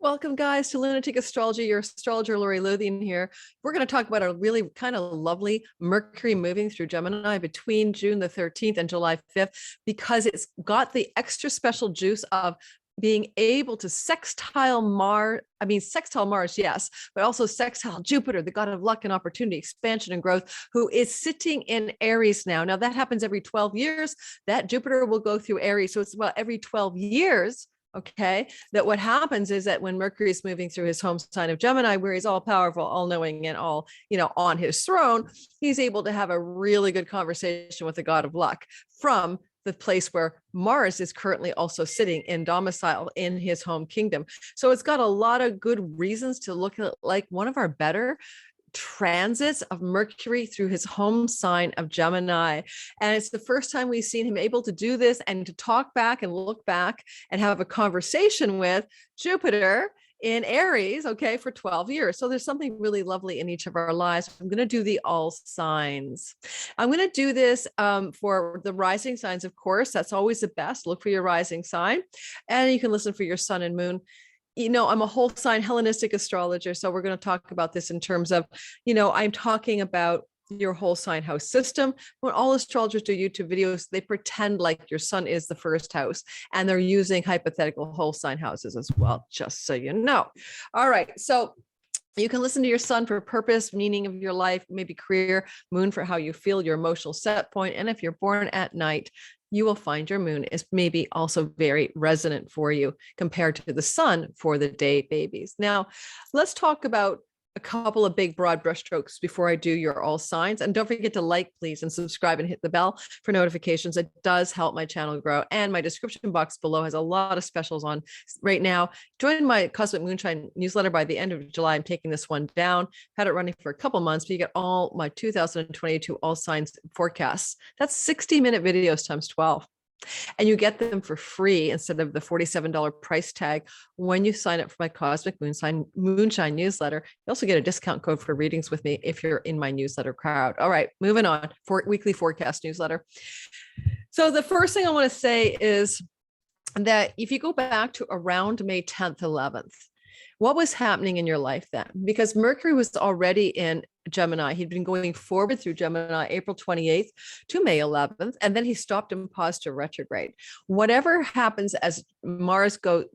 Welcome, guys, to Lunatic Astrology. Your astrologer, Lori Lothian here. We're going to talk about a really kind of lovely Mercury moving through Gemini between June the 13th and July 5th, because it's got the extra special juice of being able to sextile Mars. I mean, sextile Mars, yes, but also sextile Jupiter, the god of luck and opportunity, expansion and growth, who is sitting in Aries now. Now, that happens every 12 years. That Jupiter will go through Aries. So it's about every 12 years. Okay, that what happens is that when Mercury is moving through his home sign of Gemini, where he's all powerful, all knowing, and all, on his throne, he's able to have a really good conversation with the god of luck from the place where Mars is currently also sitting in domicile in his home kingdom. So it's got a lot of good reasons to look at like one of our better transits of Mercury through his home sign of Gemini. And it's the first time we've seen him able to do this and to talk back and look back and have a conversation with Jupiter in Aries, okay, for 12 years. So there's something really lovely in each of our lives. I'm going to do the all signs. I'm going to do this for the rising signs, of course. That's always the best. Look for your rising sign. And you can listen for your sun and moon. I'm a whole sign Hellenistic astrologer. So we're going to talk about this in terms of, I'm talking about your whole sign house system. When all astrologers do YouTube videos, they pretend like your sun is the first house, and they're using hypothetical whole sign houses as well, just so you know. All right. So you can listen to your sun for purpose, meaning of your life, maybe career, moon for how you feel, your emotional set point. And if you're born at night, you will find your moon is maybe also very resonant for you compared to the sun for the day babies. Now, let's talk about a couple of big broad brushstrokes before I do your all signs. And don't forget to like, please, and subscribe and hit the bell for notifications. It does help my channel grow. And my description box below has a lot of specials on right now. Join my Cosmic Moonshine newsletter by the end of July. I'm taking this one down. Had it running for a couple months, but you get all my 2022 all signs forecasts. That's 60-minute videos times 12. And you get them for free instead of the $47 price tag when you sign up for my Cosmic Moonshine newsletter. You also get a discount code for readings with me if you're in my newsletter crowd. All right, moving on for weekly forecast newsletter. So the first thing I want to say is that if you go back to around May 10th, 11th, what was happening in your life then? Because Mercury was already in Gemini. He'd been going forward through Gemini April 28th to May 11th, and then he stopped and paused to retrograde. Whatever happens as Mercury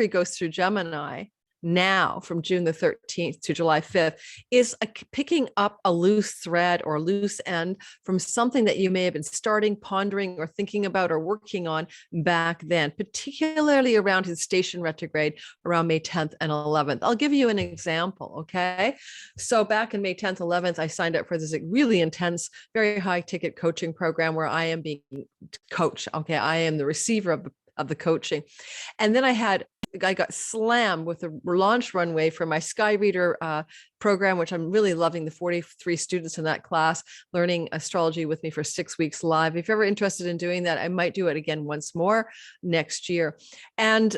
goes through Gemini now from June the 13th to July 5th is picking up a loose thread or loose end from something that you may have been starting, pondering, or thinking about or working on back then, particularly around his station retrograde around May 10th and 11th. I'll give you an example, okay? So back in May 10th, 11th, I signed up for this really intense, very high ticket coaching program where I am being coached, okay? I am the receiver of the coaching. And then I got slammed with the launch runway for my Sky Reader program, which I'm really loving. The 43 students in that class learning astrology with me for 6 weeks live. If you're ever interested in doing that, I might do it again once more next year. And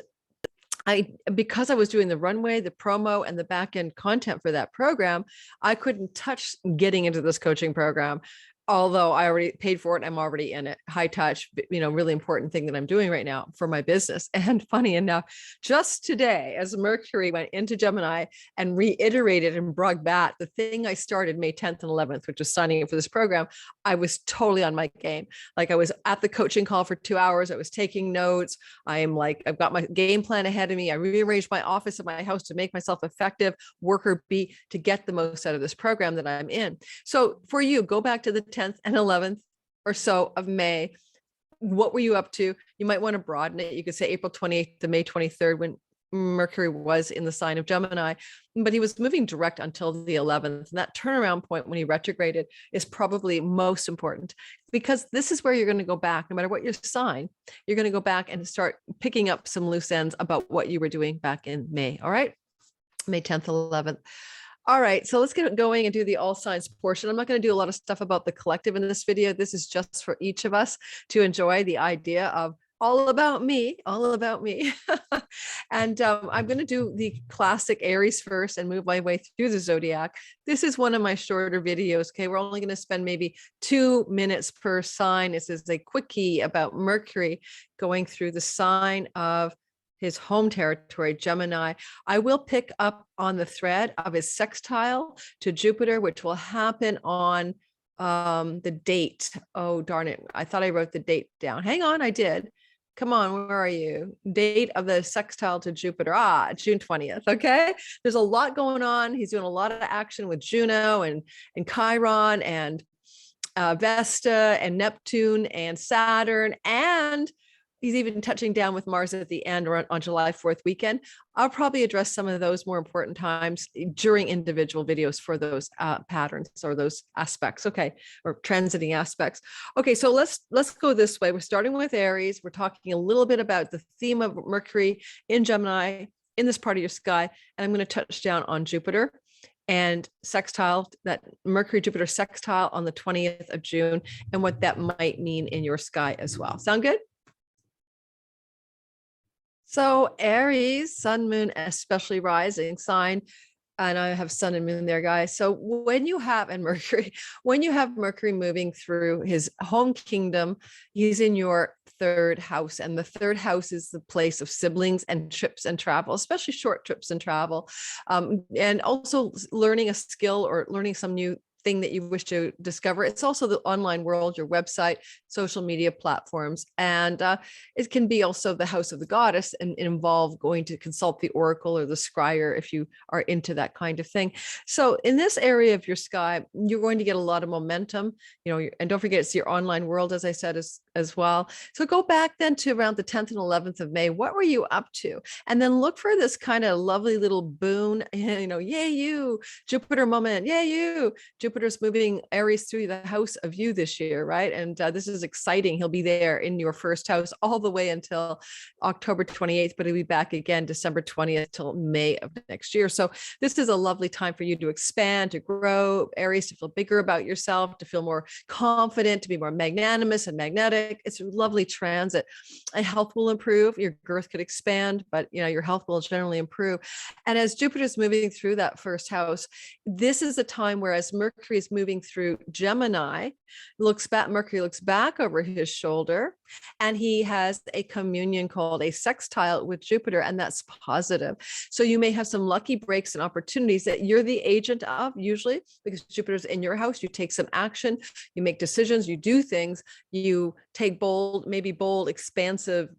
because I was doing the runway, the promo, and the back end content for that program, I couldn't touch getting into this coaching program. Although I already paid for it, I'm already in it. High touch, really important thing that I'm doing right now for my business. And funny enough, just today, as Mercury went into Gemini and reiterated and brought back the thing I started May 10th and 11th, which was signing up for this program, I was totally on my game. Like I was at the coaching call for 2 hours. I was taking notes. I've got my game plan ahead of me. I rearranged my office and my house to make myself effective worker bee to get the most out of this program that I'm in. So for you, go back to the 10th and 11th or so of May. What were you up to? You might want to broaden it. You could say April 28th to May 23rd when Mercury was in the sign of Gemini, but he was moving direct until the 11th. And that turnaround point when he retrograded is probably most important, because this is where you're going to go back. No matter what your sign, you're going to go back and start picking up some loose ends about what you were doing back in May. All right. May 10th, 11th. All right, so let's get going and do the all signs portion. I'm not going to do a lot of stuff about the collective in this video. This is just for each of us to enjoy the idea of all about me, all about me. And I'm going to do the classic Aries first and move my way through the zodiac. This is one of my shorter videos. Okay, we're only going to spend maybe 2 minutes per sign. This is a quickie about Mercury going through the sign of his home territory, Gemini. I will pick up on the thread of his sextile to Jupiter, which will happen on the date. Oh, darn it. I thought I wrote the date down. Hang on, I did. Come on, where are you? Date of the sextile to Jupiter. June 20th. Okay. There's a lot going on. He's doing a lot of action with Juno and Chiron and Vesta and Neptune and Saturn, and he's even touching down with Mars at the end or on July 4th weekend. I'll probably address some of those more important times during individual videos for those patterns or those aspects. Okay, or transiting aspects. Okay, so let's go this way. We're starting with Aries. We're talking a little bit about the theme of Mercury in Gemini in this part of your sky, and I'm going to touch down on Jupiter and sextile, that Mercury Jupiter sextile on the 20th of June, and what that might mean in your sky as well. Sound good? So Aries, sun, moon, especially rising sign, and I have sun and moon there, guys. So when you have, and Mercury, when you have Mercury moving through his home kingdom, he's in your third house, and the third house is the place of siblings and trips and travel, especially short trips and travel, and also learning a skill or learning some new thing that you wish to discover. It's also the online world, your website, social media platforms, and it can be also the house of the goddess and involve going to consult the oracle or the scryer if you are into that kind of thing. So in this area of your sky, you're going to get a lot of momentum, you know, and don't forget it's your online world, as I said, as well. So go back then to around the 10th and 11th of May. What were you up to? And then look for this kind of lovely little boon, you know, yay you, Jupiter moment, yay you, Jupiter's moving Aries through the house of you this year, right? And this is exciting. He'll be there in your first house all the way until October 28th, but he'll be back again December 20th till May of next year. So this is a lovely time for you to expand, to grow, Aries, to feel bigger about yourself, to feel more confident, to be more magnanimous and magnetic. It's a lovely transit. And health will improve. Your girth could expand, but you know, your health will generally improve. And as Jupiter's moving through that first house, this is a time where as Mercury is moving through Gemini, Mercury looks back over his shoulder, and he has a communion called a sextile with Jupiter, and that's positive. So you may have some lucky breaks and opportunities that you're the agent of, usually because Jupiter's in your house. You take some action, you make decisions, you do things, you take bold, expansive,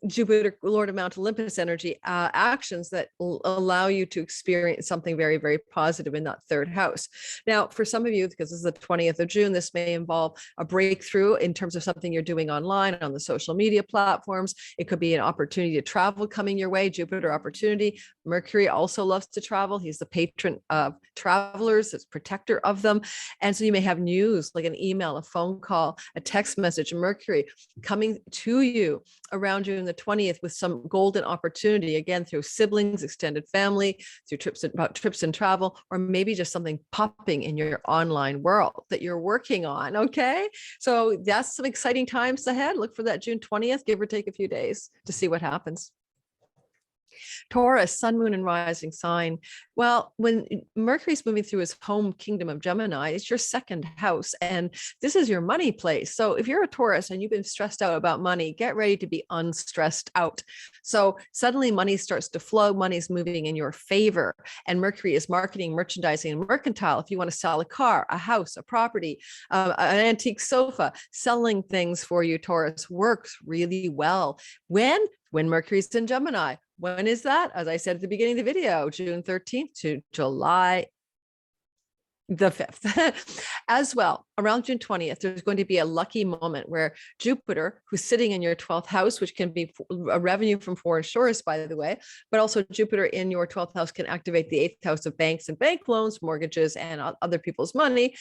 Jupiter, Lord of Mount Olympus energy actions that will allow you to experience something very, very positive in that third house. Now, for some of you, because this is the 20th of June, this may involve a breakthrough in terms of something you're doing online on the social media platforms. It could be an opportunity to travel coming your way, Jupiter opportunity. Mercury also loves to travel. He's the patron of travelers, it's protector of them. And so you may have news like an email, a phone call, a text message, Mercury coming to you around June the 20th with some golden opportunity, again, through siblings, extended family, through trips and travel, or maybe just something popping in your online world that you're working on. Okay. So that's some exciting times ahead. Look for that June 20th, give or take a few days to see what happens. Taurus, sun, moon, and rising sign. Well, when Mercury's moving through his home kingdom of Gemini, it's your second house, and this is your money place. So if you're a Taurus and you've been stressed out about money, get ready to be unstressed out. So suddenly money starts to flow, money's moving in your favor, and Mercury is marketing, merchandising, and mercantile. If you want to sell a car, a house, a property, an antique sofa, selling things for you, Taurus, works really well. When Mercury's in Gemini. When is that? As I said at the beginning of the video, June 13th to July the 5th. As well, around June 20th, there's going to be a lucky moment where Jupiter, who's sitting in your 12th house, which can be a revenue from foreign shores, by the way, but also Jupiter in your 12th house can activate the 8th house of banks and bank loans, mortgages, and other people's money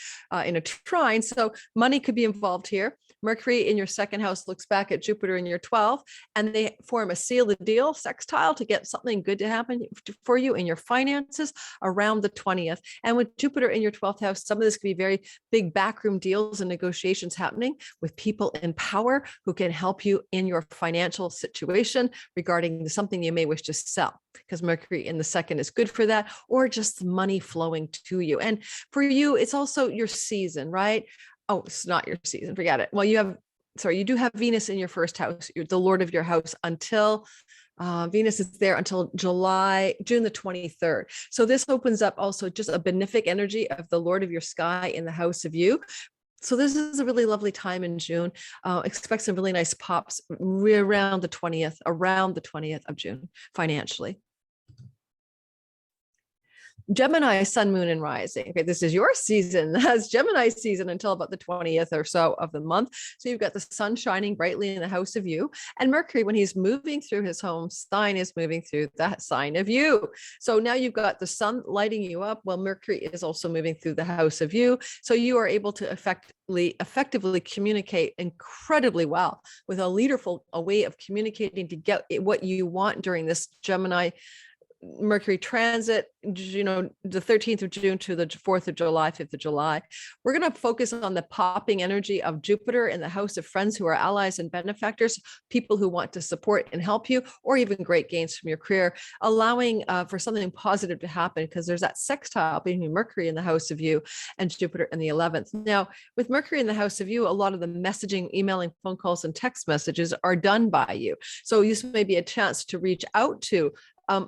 in a trine. So money could be involved here. Mercury in your second house looks back at Jupiter in your 12th, and they form a seal the deal sextile to get something good to happen for you in your finances around the 20th. And with Jupiter in your 12th house, some of this could be very big backroom deals and negotiations happening with people in power who can help you in your financial situation regarding something you may wish to sell, because Mercury in the second is good for that, or just money flowing to you. And for you, it's also your season, right? Oh, it's not your season. Forget it. Well, you do have Venus in your first house. You're the Lord of your house until Venus is there until June the 23rd. So this opens up also just a benefic energy of the Lord of your sky in the house of you. So this is a really lovely time in June. Expect some really nice pops around the 20th of June financially. Gemini, sun, moon, and rising. Okay, this is your season. That's Gemini season until about the 20th or so of the month. So you've got the sun shining brightly in the house of you, and Mercury, when he's moving through his home sign, is moving through that sign of you. So now you've got the sun lighting you up while Mercury is also moving through the house of you. So you are able to effectively communicate incredibly well with a way of communicating to get what you want during this Gemini Mercury transit, the 13th of June to the 4th of July, 5th of July. We're going to focus on the popping energy of Jupiter in the house of friends who are allies and benefactors, people who want to support and help you, or even great gains from your career, allowing for something positive to happen, because there's that sextile between Mercury in the house of you and Jupiter in the 11th. Now, with Mercury in the house of you, a lot of the messaging, emailing, phone calls, and text messages are done by you. So this may be a chance to reach out to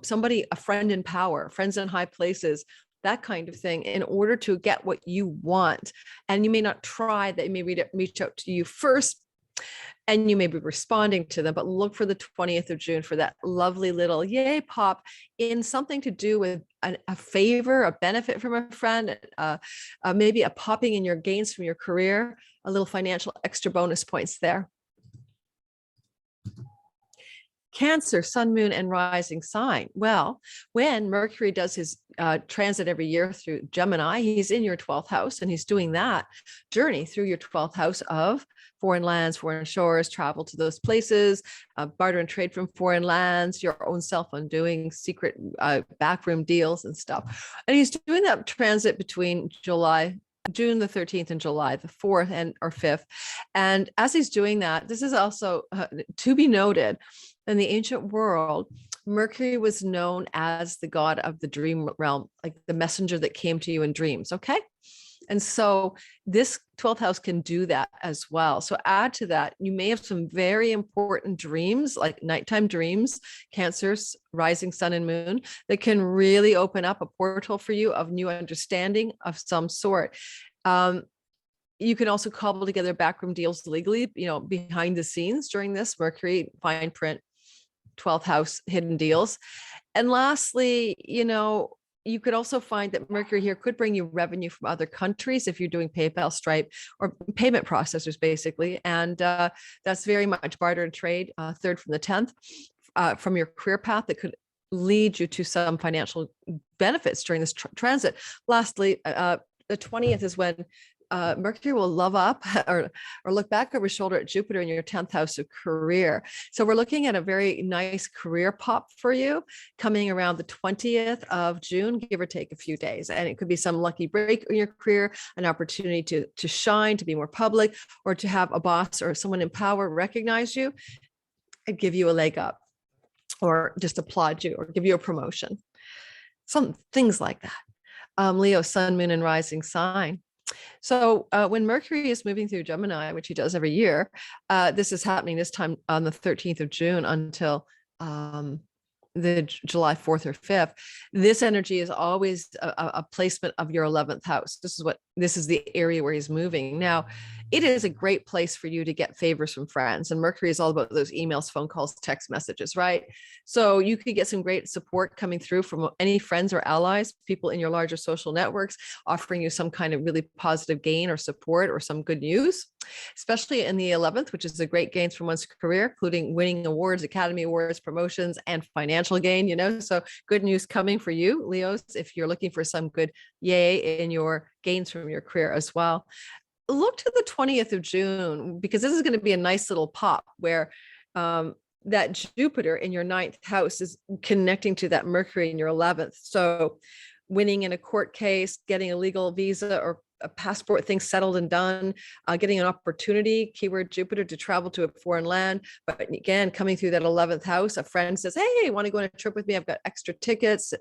somebody, a friend in power, friends in high places, that kind of thing, in order to get what you want. And you may not try, they may reach out to you first, and you may be responding to them, but look for the 20th of June for that lovely little yay pop in something to do with a favor, a benefit from a friend, maybe a popping in your gains from your career, a little financial extra bonus points there. Cancer, sun, moon, and rising sign. Well, when Mercury does his transit every year through Gemini, he's in your 12th house, and he's doing that journey through your 12th house of foreign lands, foreign shores, travel to those places, barter and trade from foreign lands, your own self-undoing, secret backroom deals and stuff. And he's doing that transit between June the 13th and July the 4th or 5th. And as he's doing that, this is also to be noted, in the ancient world, Mercury was known as the god of the dream realm, like the messenger that came to you in dreams. Okay. And so this 12th house can do that as well. So add to that, you may have some very important dreams, like nighttime dreams, Cancers, rising sun and moon, that can really open up a portal for you of new understanding of some sort. You can also cobble together backroom deals legally, behind the scenes during this Mercury fine print 12th house hidden deals. And lastly, you could also find that Mercury here could bring you revenue from other countries if you're doing PayPal, Stripe, or payment processors, basically. And that's very much barter and trade, 3rd from the 10th, from your career path that could lead you to some financial benefits during this transit. Lastly, the 20th is when Mercury will love up or look back over his shoulder at Jupiter in your 10th house of career. So we're looking at a very nice career pop for you coming around the 20th of June, give or take a few days. And it could be some lucky break in your career, an opportunity to shine, to be more public, or to have a boss or someone in power recognize you and give you a leg up, or just applaud you, or give you a promotion. Some things like that. Leo, sun, moon, and rising sign. So when Mercury is moving through Gemini, which he does every year, this is happening this time on the 13th of June until the July 4th or 5th. This energy is always a placement of your 11th house. This is the area where he's moving. Now, it is a great place for you to get favors from friends. And Mercury is all about those emails, phone calls, text messages, right? So you could get some great support coming through from any friends or allies, people in your larger social networks, offering you some kind of really positive gain or support or some good news, especially in the 11th, which is a great gains from one's career, including winning awards, Academy Awards, promotions, and financial gain, So good news coming for you, Leos, if you're looking for some good yay in your gains from your career as well. Look to the 20th of June, because this is going to be a nice little pop where that Jupiter in your 9th house is connecting to that Mercury in your 11th. So winning in a court case, getting a legal visa or a passport thing settled and done, getting an opportunity, keyword Jupiter, to travel to a foreign land. But again, coming through that 11th house, a friend says, hey, want to go on a trip with me? I've got extra tickets.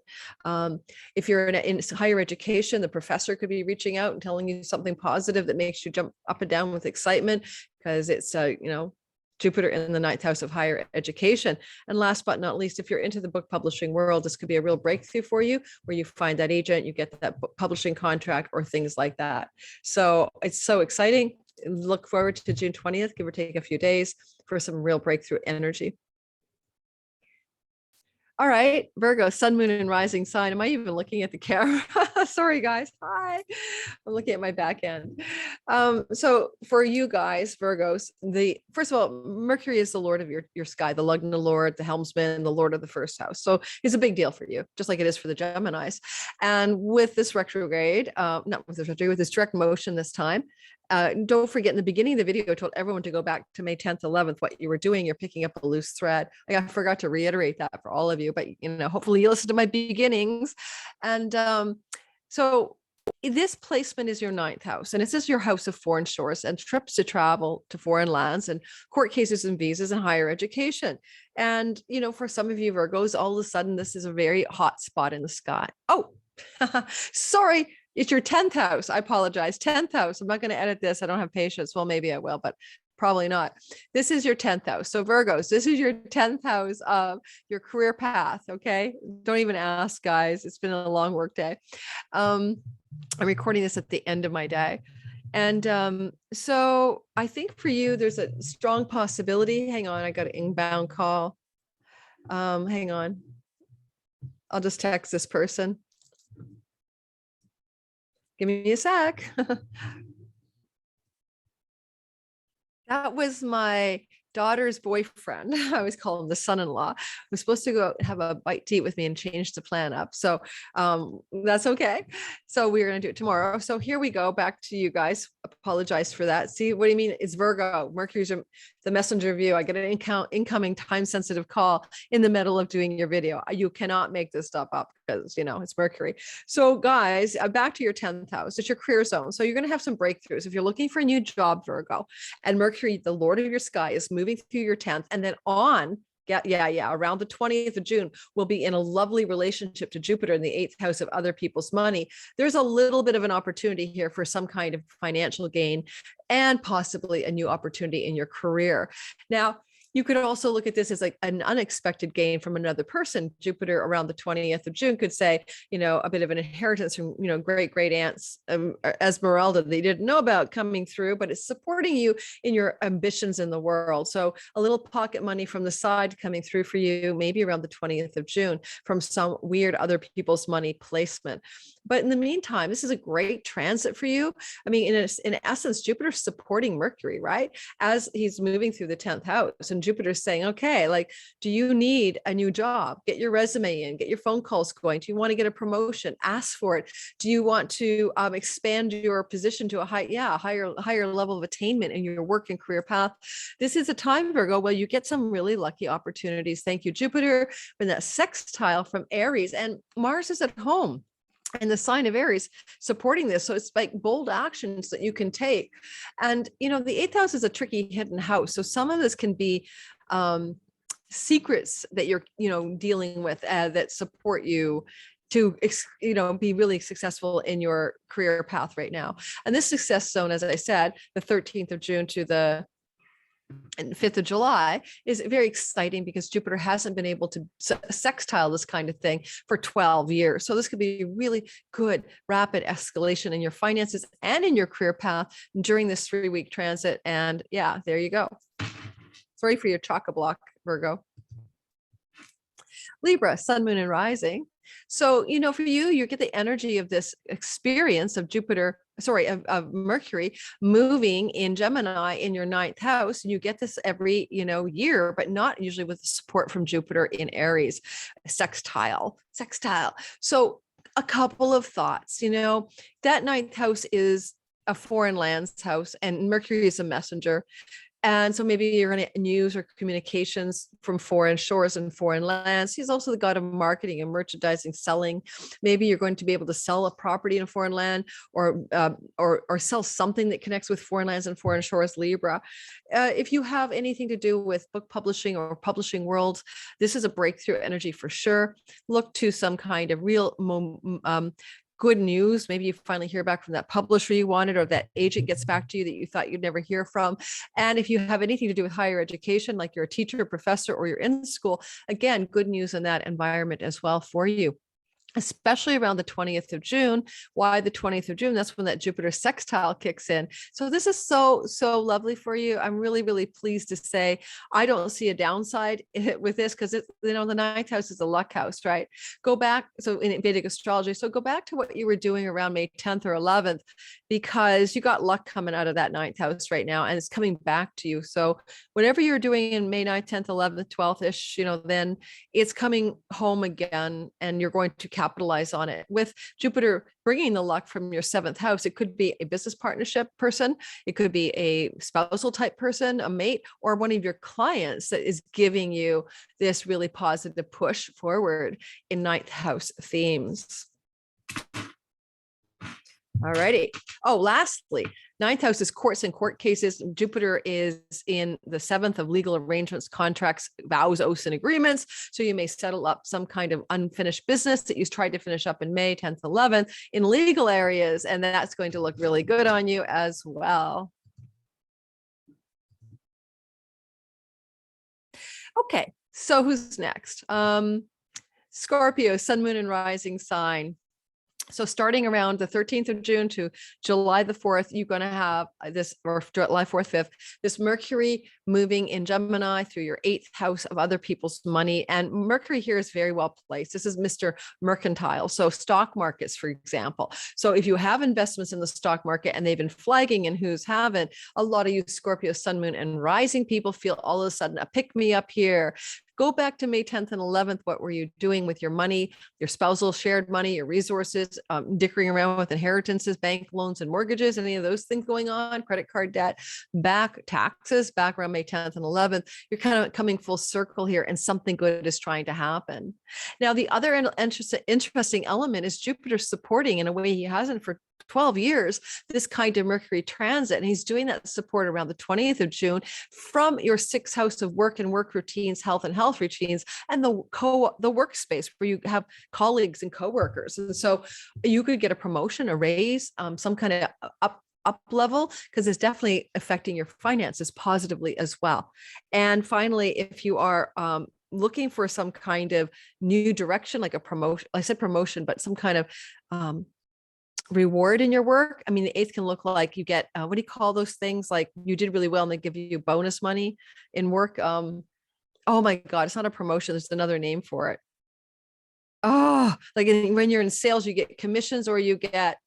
If you're in higher education, the professor could be reaching out and telling you something positive that makes you jump up and down with excitement, because it's, Jupiter in the ninth house of higher education. And last but not least, if you're into the book publishing world, this could be a real breakthrough for you, where you find that agent, you get that book publishing contract or things like that. So it's so exciting. Look forward to June 20th, give or take a few days, for some real breakthrough energy. All right, Virgo, sun, moon, and rising sign. Am I even looking at the camera? Sorry, guys. Hi. I'm looking at my back end. So for you guys, Virgos, first of all, Mercury is the lord of your sky, the Lugna lord, the helmsman, the lord of the first house. So it's a big deal for you, just like it is for the Geminis. And with this retrograde, not with this retrograde, with this direct motion this time, don't forget, in the beginning of the video, I told everyone to go back to May 10th, 11th, what you were doing. You're picking up a loose thread. I forgot to reiterate that for all of you, but hopefully you listen to my beginnings. And so this placement is your ninth house, and it says your house of foreign shores and trips to travel to foreign lands and court cases and visas and higher education. And, for some of you Virgos, all of a sudden, this is a very hot spot in the sky. Oh, sorry. It's your 10th house. I apologize. 10th house. I'm not going to edit this. I don't have patience. Well, maybe I will, but probably not. This is your 10th house. So Virgos, this is your 10th house of your career path. Okay. Don't even ask, guys. It's been a long work day. I'm recording this at the end of my day. And so I think for you, there's a strong possibility. Hang on. I got an inbound call. Hang on. I'll just text this person. Give me a sec. That was my daughter's boyfriend. I always call him the son-in-law, was supposed to go have a bite to eat with me and change the plan up. So that's okay. So we're going to do it tomorrow. So here we go. Back to you guys. Apologize for that. See, what do you mean? It's Virgo. Mercury's the messenger of you. I get an incoming time-sensitive call in the middle of doing your video. You cannot make this stuff up because, it's Mercury. So guys, back to your 10th house. It's your career zone. So you're going to have some breakthroughs. If you're looking for a new job, Virgo, and Mercury, the lord of your sky, is moving through your 10th, and then on around the 20th of June, we'll be in a lovely relationship to Jupiter in the 8th house of other people's money. There's a little bit of an opportunity here for some kind of financial gain and possibly a new opportunity in your career. Now, you could also look at this as like an unexpected gain from another person. Jupiter around the 20th of June could say, a bit of an inheritance from, great aunts, Esmeralda, they didn't know about coming through, but it's supporting you in your ambitions in the world. So a little pocket money from the side coming through for you, maybe around the 20th of June, from some weird other people's money placement. But in the meantime, this is a great transit for you. I mean, in essence, Jupiter's supporting Mercury, right? As he's moving through the 10th house, and Jupiter's saying, okay, like, do you need a new job? Get your resume in, get your phone calls going. Do you want to get a promotion? Ask for it. Do you want to expand your position to a higher level of attainment in your work and career path? This is a time, Virgo, where you get some really lucky opportunities. Thank you, Jupiter, for that sextile from Aries, and Mars is at home and the sign of Aries supporting this. So it's like bold actions that you can take. And, the 8th house is a tricky hidden house. So some of this can be secrets that you're, dealing with that support you to, be really successful in your career path right now. And this success zone, as I said, the 13th of June to the 5th of July is very exciting because Jupiter hasn't been able to sextile this kind of thing for 12 years. So this could be really good, rapid escalation in your finances and in your career path during this 3-week transit. And yeah, there you go. Sorry for your chock-a-block, Virgo. Libra, sun, moon, and rising. So, for you get the energy of this experience of of Mercury moving in Gemini in your 9th house. And you get this every, year, but not usually with the support from Jupiter in Aries, sextile. So a couple of thoughts, that 9th house is a foreign lands house and Mercury is a messenger. And so maybe you're going to news or communications from foreign shores and foreign lands. He's also the god of marketing and merchandising, selling. Maybe you're going to be able to sell a property in a foreign land or sell something that connects with foreign lands and foreign shores, Libra. If you have anything to do with book publishing or publishing worlds, this is a breakthrough energy for sure. Look to some kind of real good news. Maybe you finally hear back from that publisher you wanted, or that agent gets back to you that you thought you'd never hear from. And if you have anything to do with higher education, like you're a teacher, professor, or you're in school, again, good news in that environment as well for you, especially around the 20th of June. Why the 20th of June? That's when that Jupiter sextile kicks in. So this is so lovely for you. I'm really pleased to say I don't see a downside with this, because the ninth house is a luck house, right? Go back, so in Vedic astrology, so go back to what you were doing around May 10th or 11th, because you got luck coming out of that ninth house right now, and it's coming back to you. So whatever you're doing in May 9th, 10th, 11th, 12th ish, then it's coming home again, and you're going to capitalize on it. With Jupiter bringing the luck from your seventh house, it could be a business partnership person, it could be a spousal type person, a mate, or one of your clients that is giving you this really positive push forward in ninth house themes. All righty. Oh, lastly, ninth house is courts and court cases. Jupiter is in the seventh of legal arrangements, contracts, vows, oaths, and agreements. So you may settle up some kind of unfinished business that you tried to finish up in May 10th, 11th in legal areas, and that's going to look really good on you as well. Okay, so who's next? Scorpio, sun, moon, and rising sign. So starting around the 13th of June to July the 4th, you're going to have this, or July 4th, 5th, this Mercury moving in Gemini through your eighth house of other people's money. And Mercury here is very well placed. This is Mr. Mercantile. So stock markets, for example. So if you have investments in the stock market and they've been flagging and who's haven't, a lot of you Scorpio, sun, moon, and rising people feel all of a sudden a pick me up here. Go back to May 10th and 11th. What were you doing with your money, your spousal shared money, your resources, dickering around with inheritances, bank loans, and mortgages, any of those things going on, credit card debt, back taxes, back around May 10th and 11th. You're kind of coming full circle here, and something good is trying to happen. Now, the other interesting element is Jupiter supporting, in a way he hasn't for 12 years, this kind of Mercury transit. And he's doing that support around the 20th of June from your sixth house of work and work routines, health and health routines, and the workspace where you have colleagues and coworkers. And so you could get a promotion, a raise, some kind of up level, because it's definitely affecting your finances positively as well. And finally, if you are looking for some kind of new direction, like a promotion, I said promotion, but some kind of reward in your work. I mean, the eighth can look like you get, what do you call those things? Like you did really well and they give you bonus money in work. Oh my God, it's not a promotion. There's another name for it. Oh, like when you're in sales, you get commissions, or you get,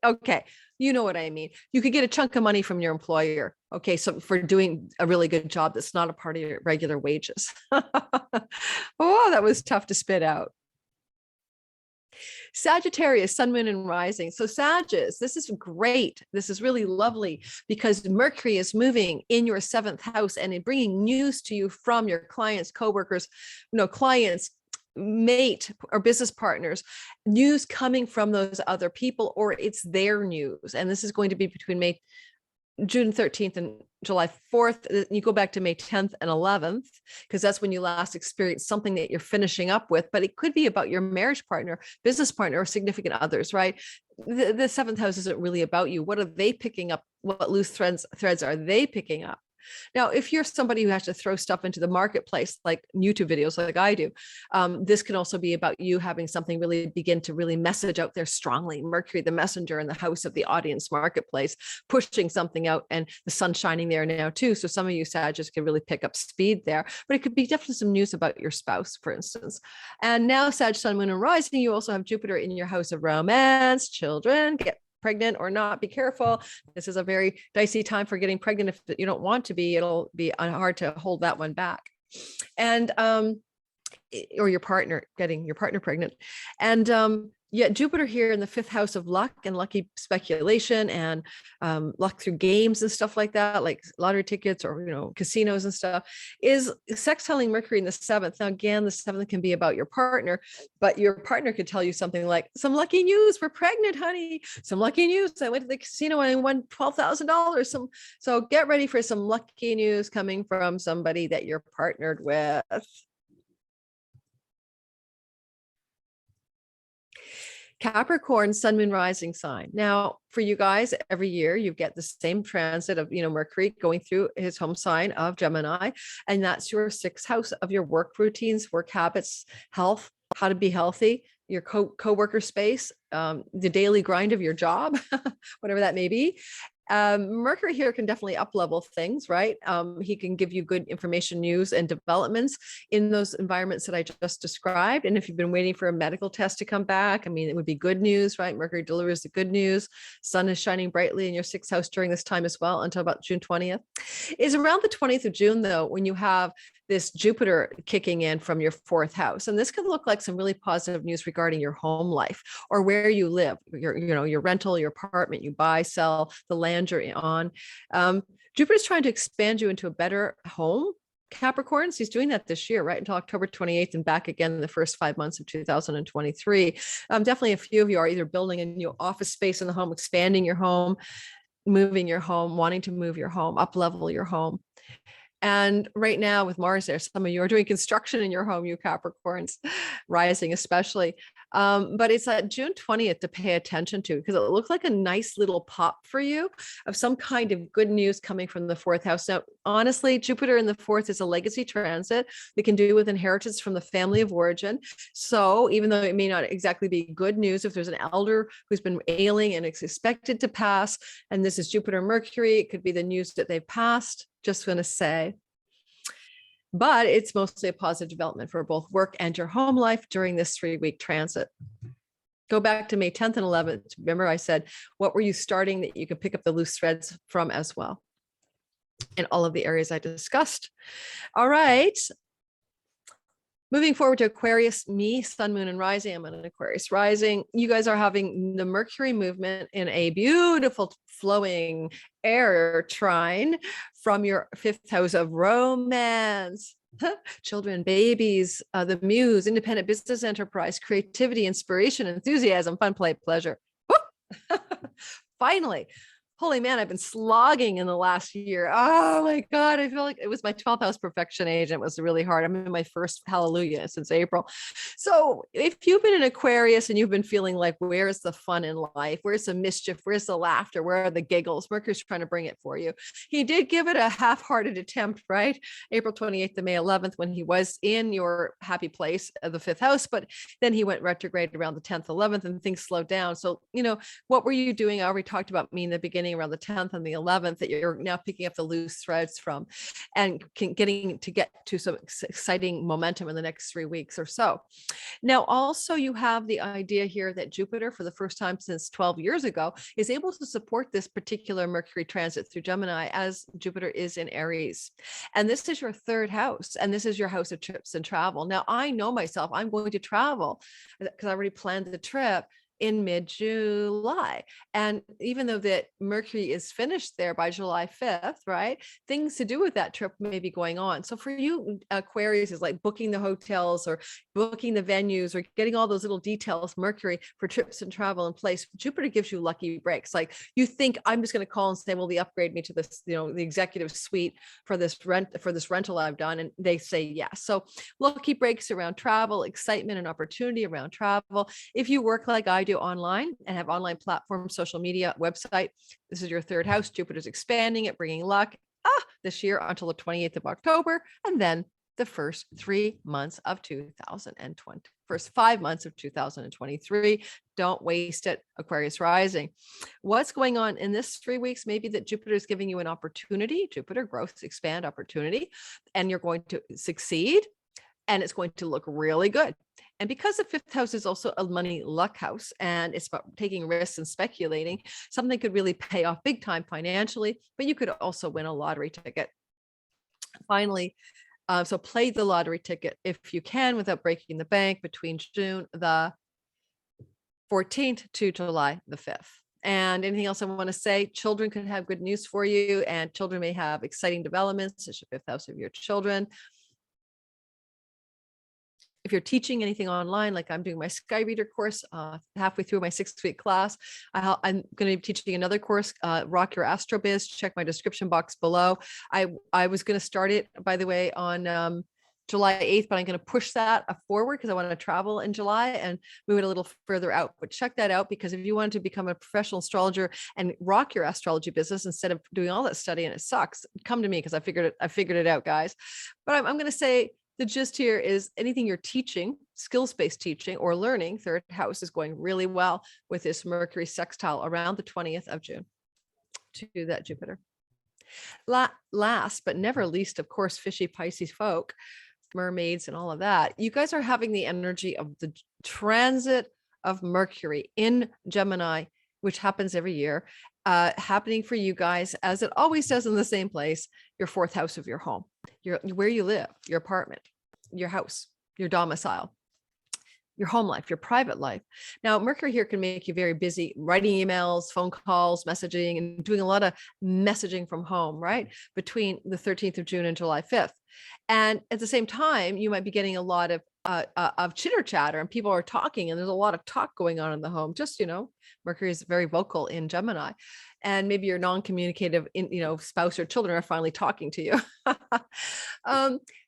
okay, you know what I mean. You could get a chunk of money from your employer. Okay, so for doing a really good job that's not a part of your regular wages. Oh, that was tough to spit out. Sagittarius, sun, moon, and rising. So Sagittarius, this is great. This is really lovely, because Mercury is moving in your seventh house and bringing news to you from your clients, coworkers, clients, mate, or business partners, news coming from those other people, or it's their news. And this is going to be between June 13th and July 4th. You go back to May 10th and 11th, because that's when you last experienced something that you're finishing up with, but it could be about your marriage partner, business partner, or significant others, right? The seventh house isn't really about you. What are they picking up? What loose threads are they picking up? Now, if you're somebody who has to throw stuff into the marketplace, like YouTube videos, like I do, this can also be about you having something really begin to really message out there strongly. Mercury, the messenger in the house of the audience marketplace, pushing something out, and the sun shining there now too. So some of you Sagittarius can really pick up speed there, but it could be definitely some news about your spouse, for instance. And now Sag, sun, moon, and rising, you also have Jupiter in your house of romance, children, get pregnant or not, be careful. This is a very dicey time for getting pregnant. If you don't want to be, it'll be hard to hold that one back. And or your partner, getting your partner pregnant. And yet Jupiter here in the fifth house of luck and lucky speculation and luck through games and stuff like that, like lottery tickets or casinos and stuff, is sextiling Mercury in the seventh. Now again, the seventh can be about your partner, but your partner could tell you something like, some lucky news, we're pregnant, honey. Some lucky news, I went to the casino and I won $12,000. So get ready for some lucky news coming from somebody that you're partnered with. Capricorn, sun, moon, rising sign. Now, for you guys, every year you get the same transit of, Mercury going through his home sign of Gemini, and that's your sixth house of your work routines, work habits, health, how to be healthy, your co-worker space, the daily grind of your job, whatever that may be. Mercury here can definitely up level things, right? He can give you good information, news, and developments in those environments that I just described. And if you've been waiting for a medical test to come back, I mean, it would be good news, right? Mercury delivers the good news. Sun is shining brightly in your sixth house during this time as well, until about June 20th. Is around the 20th of June, though, when you have this Jupiter kicking in from your fourth house. And this could look like some really positive news regarding your home life or where you live, your rental, your apartment, you buy, sell, the land you're on. Jupiter's trying to expand you into a better home. Capricorns, he's doing that this year, right until October 28th and back again in the first 5 months of 2023. Definitely a few of you are either building a new office space in the home, expanding your home, moving your home, wanting to move your home, up level your home. And right now with Mars there, some of you are doing construction in your home, you Capricorns, rising especially. But it's at June 20th to pay attention to, because it looks like a nice little pop for you of some kind of good news coming from the fourth house. Now, honestly, Jupiter in the fourth is a legacy transit that can do with inheritance from the family of origin. So even though it may not exactly be good news, if there's an elder who's been ailing and is expected to pass, and this is Jupiter Mercury, it could be the news that they've passed. Just going to say, but it's mostly a positive development for both work and your home life during this 3-week transit. Go back to May 10th and 11th. Remember I said, what were you starting that you could pick up the loose threads from as well in all of the areas I discussed. All right. Moving forward to Aquarius, me, sun, moon, and rising. I'm an Aquarius rising. You guys are having the Mercury movement in a beautiful flowing air trine from your fifth house of romance, children, babies, the muse, independent business enterprise, creativity, inspiration, enthusiasm, fun, play, pleasure. Finally. Holy man, I've been slogging in the last year. Oh my God, I feel like it was my 12th house perfection age. And it was really hard. I'm in my first hallelujah since April. So if you've been in Aquarius and you've been feeling like, where's the fun in life? Where's the mischief? Where's the laughter? Where are the giggles? Mercury's trying to bring it for you. He did give it a half-hearted attempt, right? April 28th to May 11th, when he was in your happy place of the fifth house, but then he went retrograde around the 10th, 11th, and things slowed down. So, what were you doing? I already talked about me in the beginning around the 10th and the 11th that you're now picking up the loose threads from and get to some exciting momentum in the next 3 weeks or so. Now, also you have the idea here that Jupiter, for the first time since 12 years ago, is able to support this particular Mercury transit through Gemini, as Jupiter is in Aries. And this is your third house, and this is your house of trips and travel. Now, I know myself, I'm going to travel because I already planned the trip in mid-July. And even though that Mercury is finished there by July 5th, right? Things to do with that trip may be going on. So for you, Aquarius is like booking the hotels or booking the venues or getting all those little details, Mercury, for trips and travel in place. Jupiter gives you lucky breaks. Like you think, I'm just going to call and say, will they upgrade me to this, the executive suite for this rental I've done? And they say yes. So lucky breaks around travel, excitement and opportunity around travel. If you work like I do online and have online platforms, social media, website, this is your third house. Jupiter's expanding it, bringing luck this year until the 28th of October. And then the first 3 months of 2020, first 5 months of 2023. Don't waste it, Aquarius rising. What's going on in this 3 weeks? Maybe that Jupiter is giving you an opportunity, Jupiter growth, expand opportunity, and you're going to succeed. And it's going to look really good. And because the fifth house is also a money luck house, and it's about taking risks and speculating, something could really pay off big time financially, but you could also win a lottery ticket. Finally, so play the lottery ticket if you can without breaking the bank between June the 14th to July the 5th. And anything else I want to say? Children could have good news for you, and children may have exciting developments. It's your fifth house of your children. If you're teaching anything online, like I'm doing my Sky Reader course, halfway through my 6-week class, I'm going to be teaching another course, Rock Your Astrobiz. Check my description box below. I was going to start it, by the way, on July 8th, but I'm going to push that forward because I want to travel in July and move it a little further out. But check that out, because if you wanted to become a professional astrologer and rock your astrology business instead of doing all that study and it sucks, come to me, because I figured it out, guys. But I'm going to say the gist here is anything you're teaching, skills-based teaching or learning, third house is going really well with this Mercury sextile around the 20th of June to that Jupiter. Last but never least, of course, fishy Pisces folk, mermaids and all of that, you guys are having the energy of the transit of Mercury in Gemini, which happens every year, happening for you guys as it always does in the same place, your fourth house of your home, where you live, your apartment, your house, your domicile, your home life, your private life. Now, Mercury here can make you very busy writing emails, phone calls, messaging, and doing a lot of messaging from home, right? Between the 13th of June and July 5th. And at the same time, you might be getting a lot of chitter chatter, and people are talking, and there's a lot of talk going on in the home. Just, Mercury is very vocal in Gemini, and maybe your non-communicative, spouse or children are finally talking to you.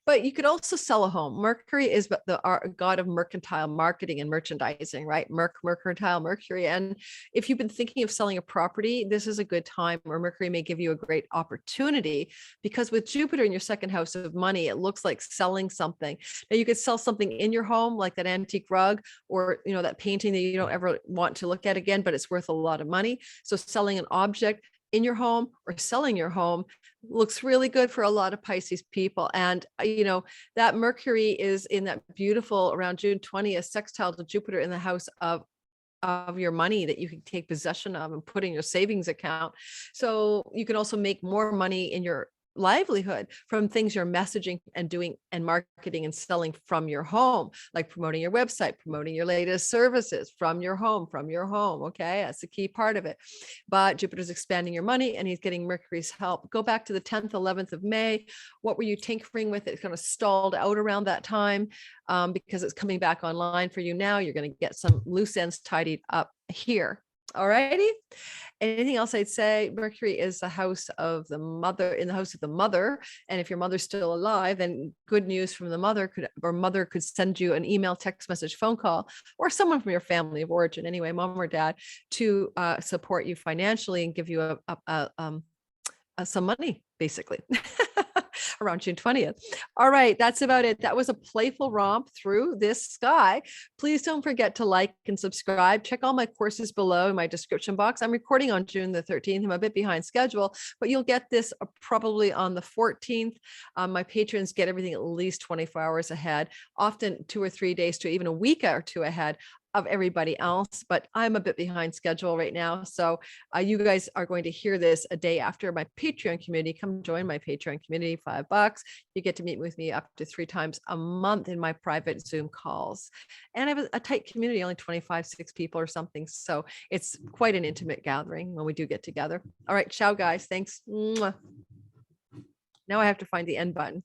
But you could also sell a home. Mercury is the god of mercantile marketing and merchandising, right? Mercantile Mercury. And if you've been thinking of selling a property, this is a good time, or Mercury may give you a great opportunity, because with Jupiter in your second house of money, it looks like selling something. Now, you could sell something in your home, like that antique rug, or that painting that you don't ever want to look at again, but it's worth a lot of money. So selling an object in your home or selling your home looks really good for a lot of Pisces people. And, that Mercury is in that beautiful around June 20th sextile to Jupiter in the house of your money that you can take possession of and put in your savings account. So you can also make more money in your livelihood from things you're messaging and doing and marketing and selling from your home, like promoting your website, promoting your latest services from your home. Okay, that's the key part of it. But Jupiter's expanding your money, and he's getting Mercury's help. Go back to the 10th, 11th of May. What were you tinkering with? It kind of stalled out around that time, because it's coming back online for you now. You're going to get some loose ends tidied up here. All righty. Anything else I'd say? Mercury is the house of the mother, in the house of the mother. And if your mother's still alive, then good news from the mother mother could send you an email, text message, phone call, or someone from your family of origin, anyway, mom or dad, to support you financially and give you some money, basically. Around June 20th. All right, that's about it. That was a playful romp through this sky. Please don't forget to like and subscribe. Check all my courses below in my description box. I'm recording on June the 13th. I'm a bit behind schedule, but you'll get this probably on the 14th. My patrons get everything at least 24 hours ahead, often 2 or 3 days to even a week or two ahead of everybody else, but I'm a bit behind schedule right now. So you guys are going to hear this a day after my Patreon community. Come join my Patreon community, $5. You get to meet with me up to 3 times a month in my private Zoom calls. And I have a tight community, only 6 people or something. So it's quite an intimate gathering when we do get together. All right, ciao guys. Thanks. Mwah. Now I have to find the end button.